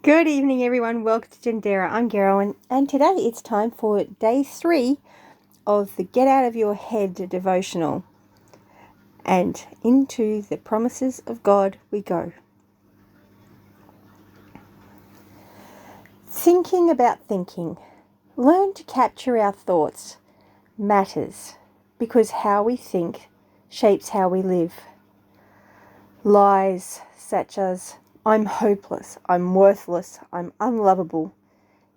Good evening, everyone. Welcome to Gendera. I'm Gero, and today it's time for day 3 of the Get Out of Your Head devotional. And into the promises of God we go. Thinking about thinking. Learn to capture our thoughts matters because how we think shapes how we live. Lies such as I'm hopeless, I'm worthless, I'm unlovable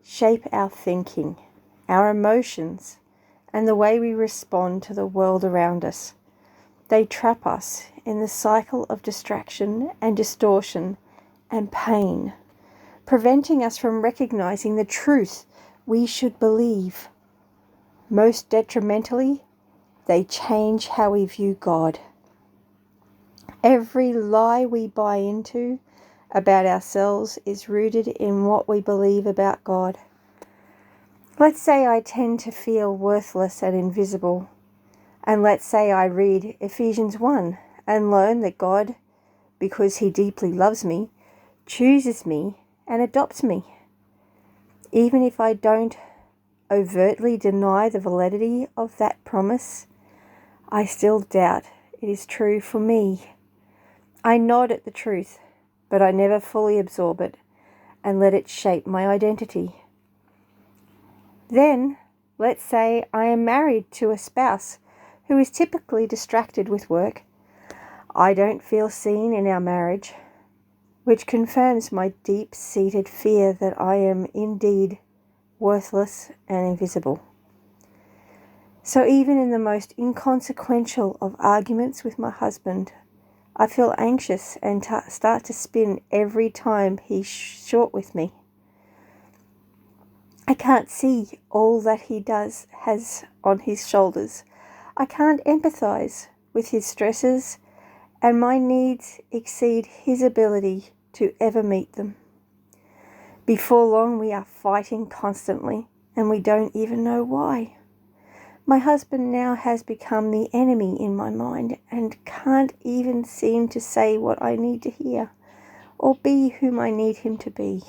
shape our thinking, our emotions, and the way we respond to the world around us. They trap us in the cycle of distraction and distortion and pain, preventing us from recognizing the truth we should believe. Most detrimentally, they change how we view God. Every lie we buy into about ourselves is rooted in what we believe about God. Let's say I tend to feel worthless and invisible, and let's say I read Ephesians 1 and learn that God, because He deeply loves me, chooses me and adopts me. Even if I don't overtly deny the validity of that promise, I still doubt it is true for me. I nod at the truth, but I never fully absorb it and let it shape my identity. Then, let's say I am married to a spouse who is typically distracted with work. I don't feel seen in our marriage, which confirms my deep-seated fear that I am indeed worthless and invisible. So even in the most inconsequential of arguments with my husband, I feel anxious and start to spin every time he's short with me. I can't see all that he has on his shoulders. I can't empathize with his stresses, and my needs exceed his ability to ever meet them. Before long, we are fighting constantly, and we don't even know why. My husband now has become the enemy in my mind and can't even seem to say what I need to hear or be whom I need him to be.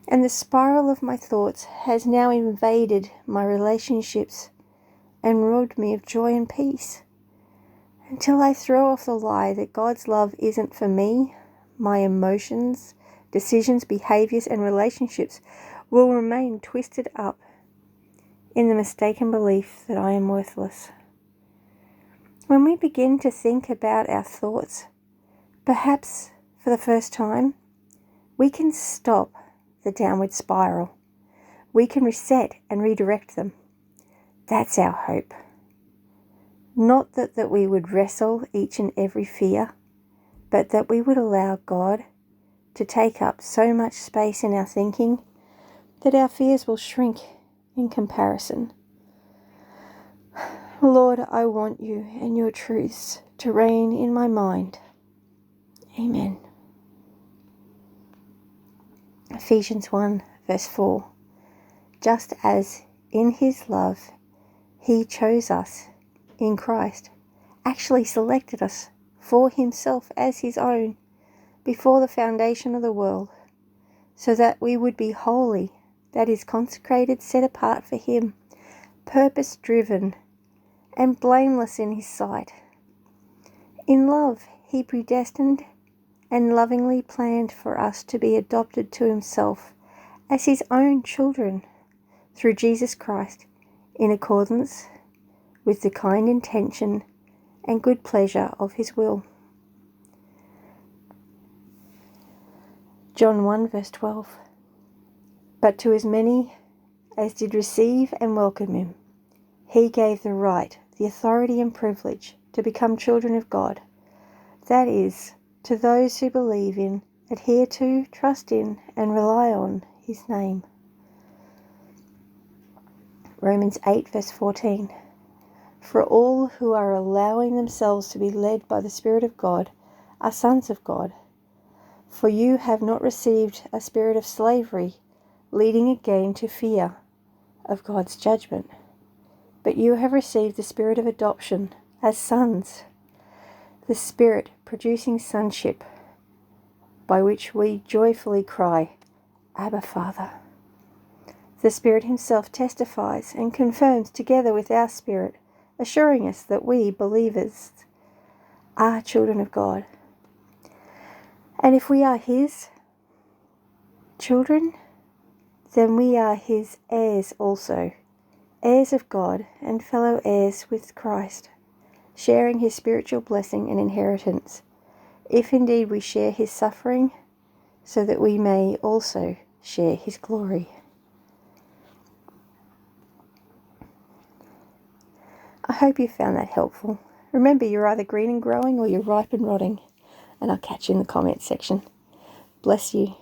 And the spiral of my thoughts has now invaded my relationships and robbed me of joy and peace. Until I throw off the lie that God's love isn't for me, my emotions, decisions, behaviors, and relationships will remain twisted up in the mistaken belief that I am worthless. When we begin to think about our thoughts, perhaps for the first time, we can stop the downward spiral. We can reset and redirect them. That's our hope. Not that we would wrestle each and every fear, but that we would allow God to take up so much space in our thinking that our fears will shrink in comparison. Lord, I want you and your truths to reign in my mind. Amen. Ephesians 1 verse 4. Just as in his love he chose us in Christ, actually selected us for himself as his own before the foundation of the world, so that we would be holy, that is consecrated, set apart for him, purpose-driven, and blameless in his sight. In love, he predestined and lovingly planned for us to be adopted to himself as his own children through Jesus Christ, in accordance with the kind intention and good pleasure of his will. John 1 verse 12. But to as many as did receive and welcome him, he gave the right, the authority and privilege to become children of God. That is, to those who believe in, adhere to, trust in, and rely on his name. Romans 8 verse 14. For all who are allowing themselves to be led by the Spirit of God are sons of God. For you have not received a spirit of slavery, leading again to fear of God's judgment, but you have received the spirit of adoption as sons, the Spirit producing sonship, by which we joyfully cry, Abba, Father. The Spirit himself testifies and confirms together with our spirit, assuring us that we, believers, are children of God. And if we are his children, then we are his heirs also, heirs of God and fellow heirs with Christ, sharing his spiritual blessing and inheritance, if indeed we share his suffering, so that we may also share his glory. I hope you found that helpful. Remember, you're either green and growing or you're ripe and rotting. And I'll catch you in the comments section. Bless you.